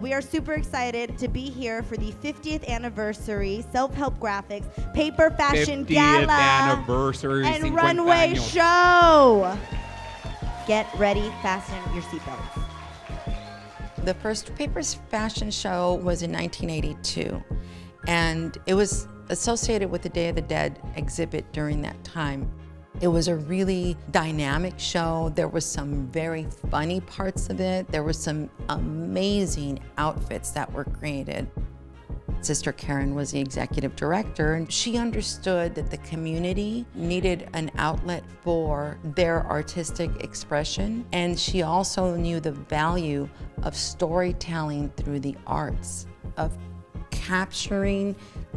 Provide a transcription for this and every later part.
We are super excited to be here for the 50th anniversary Self-Help Graphics Paper Fashion 50th Gala anniversary, and 50 runway años. show. Get ready, fasten your seatbelts. The first Papers Fashion Show was in 1982, and it was associated with the Day of the Dead exhibit during that time. It was a really dynamic show. There was some very funny parts of it. There were some amazing outfits that were created. Sister Karen was the executive director, and she understood that the community needed an outlet for their artistic expression, and she also knew the value of storytelling through the arts, of capturing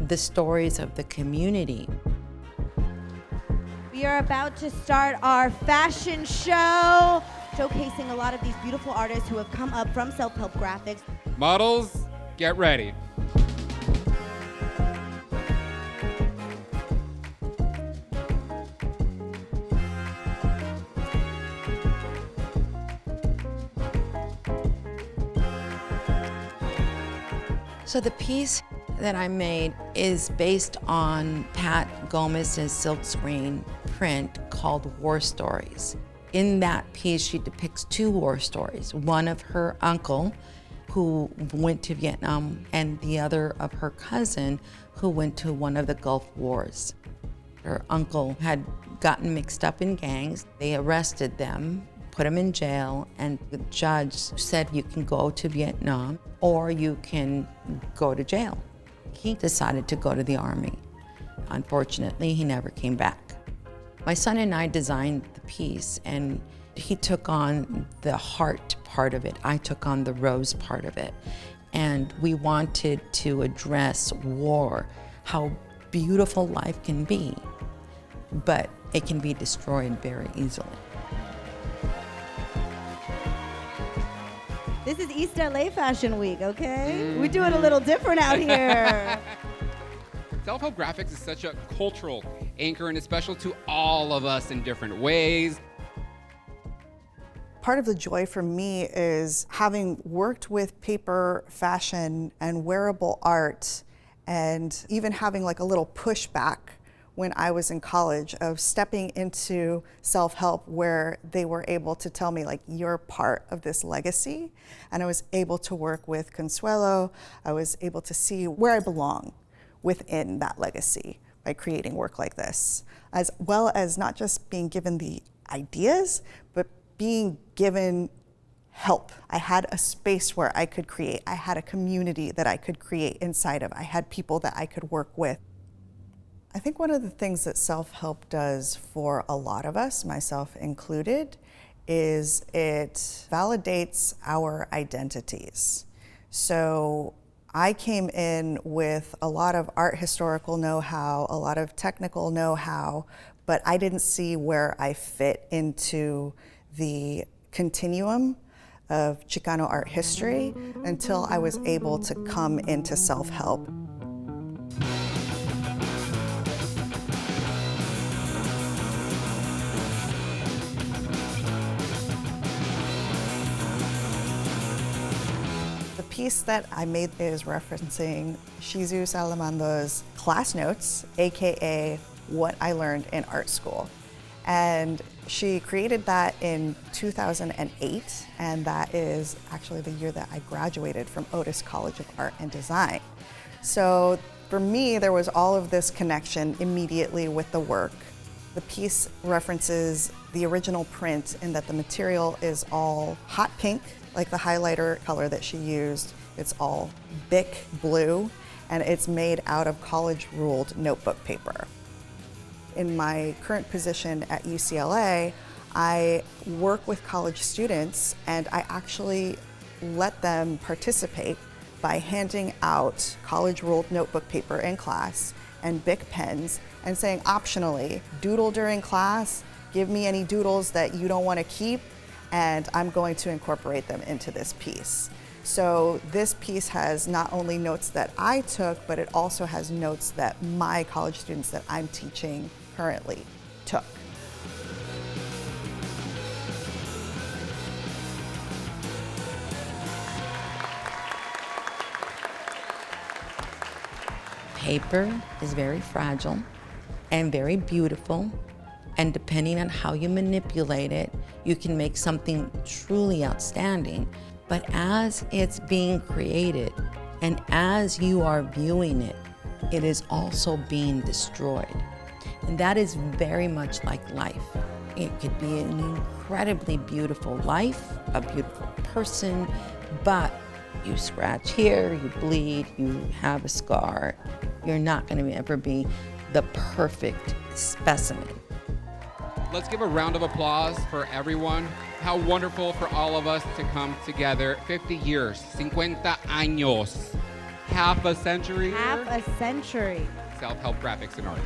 the stories of the community. We are about to start our fashion show, showcasing a lot of these beautiful artists who have come up from Self-Help Graphics. Models, get ready. So the piece that I made is based on Pat Gomez's silkscreen print called War Stories. In that piece, she depicts two war stories, one of her uncle who went to Vietnam and the other of her cousin who went to one of the Gulf Wars. Her uncle had gotten mixed up in gangs. They arrested them, put him in jail, and the judge said you can go to Vietnam or you can go to jail. He decided to go to the Army. Unfortunately, he never came back. My son and I designed the piece, and he took on the heart part of it. I took on the rose part of it. And we wanted to address war, how beautiful life can be, but it can be destroyed very easily. This is East LA Fashion Week, okay? We do it a little different out here. Self-Help Graphics is such a cultural anchor, and it's special to all of us in different ways. Part of the joy for me is having worked with paper, fashion, and wearable art, and even having like a little pushback when I was in college of stepping into self-help where they were able to tell me like, you're part of this legacy. And I was able to work with Consuelo. I was able to see where I belong within that legacy by creating work like this, as well as not just being given the ideas, but being given help. I had a space where I could create. I had a community that I could create inside of. I had people that I could work with. I think one of the things that self-help does for a lot of us, myself included, is it validates our identities. So I came in with a lot of art historical know-how, a lot of technical know-how, but I didn't see where I fit into the continuum of Chicano art history until I was able to come into self-help. The piece that I made is referencing Shizu Salamando's class notes, AKA what I learned in art school. And she created that in 2008, and that is actually the year that I graduated from Otis College of Art and Design. So for me, there was all of this connection immediately with the work. The piece references the original print in that the material is all hot pink, like the highlighter color that she used. It's all Bic blue, and it's made out of college-ruled notebook paper. In my current position at UCLA, I work with college students, and I actually let them participate by handing out college-ruled notebook paper in class and Bic pens and saying optionally, doodle during class, give me any doodles that you don't want to keep, and I'm going to incorporate them into this piece. So this piece has not only notes that I took, but it also has notes that my college students that I'm teaching currently took. paper is very fragile and very beautiful, and depending on how you manipulate it, you can make something truly outstanding. But as it's being created and as you are viewing it, it is also being destroyed. And that is very much like life. It could be an incredibly beautiful life, a beautiful person, but you scratch here, you bleed, you have a scar. You're not going to ever be the perfect specimen. Let's give a round of applause for everyone. How wonderful for all of us to come together. 50 years, 50 años, half a century. Half a century. Self-help graphics and art.